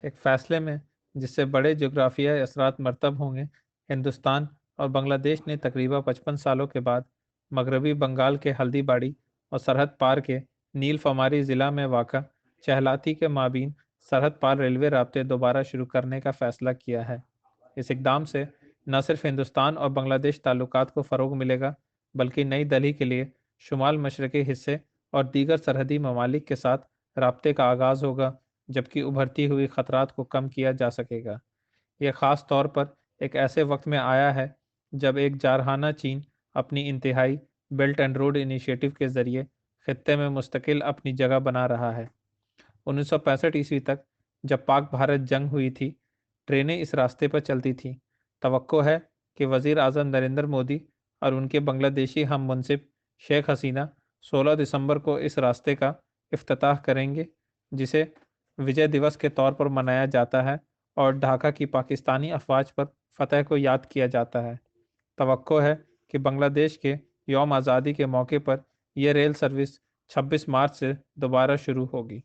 ایک فیصلے میں جس سے بڑے جغرافیائی اثرات مرتب ہوں گے، ہندوستان اور بنگلہ دیش نے تقریباً 55 سالوں کے بعد مغربی بنگال کے ہلدی باڑی اور سرحد پار کے نیل فماری ضلع میں واقع چہلاتی کے مابین سرحد پار ریلوے رابطے دوبارہ شروع کرنے کا فیصلہ کیا ہے۔ اس اقدام سے نہ صرف ہندوستان اور بنگلہ دیش تعلقات کو فروغ ملے گا، بلکہ نئی دہلی کے لیے شمال مشرقی حصے اور دیگر سرحدی ممالک کے ساتھ رابطے کا آغاز ہوگا، جبکہ ابھرتی ہوئی خطرات کو کم کیا جا سکے گا۔ یہ خاص طور پر ایک ایسے وقت میں آیا ہے جب ایک جارحانہ چین اپنی انتہائی بیلٹ اینڈ روڈ انیشیٹو کے ذریعے خطے میں مستقل اپنی جگہ بنا رہا ہے۔ 1965 تک جب پاک بھارت جنگ ہوئی تھی، ٹرینیں اس راستے پر چلتی تھیں۔ توقع ہے کہ وزیر اعظم نریندر مودی اور ان کے بنگلہ دیشی ہم منصب شیخ حسینہ 16 دسمبر کو اس راستے کا افتتاح کریں گے، جسے وجے دیوس کے طور پر منایا جاتا ہے اور ڈھاکہ کی پاکستانی افواج پر فتح کو یاد کیا جاتا ہے۔ توقع ہے کہ بنگلہ دیش کے یوم آزادی کے موقع پر یہ ریل سروس 26 مارچ سے دوبارہ شروع ہوگی۔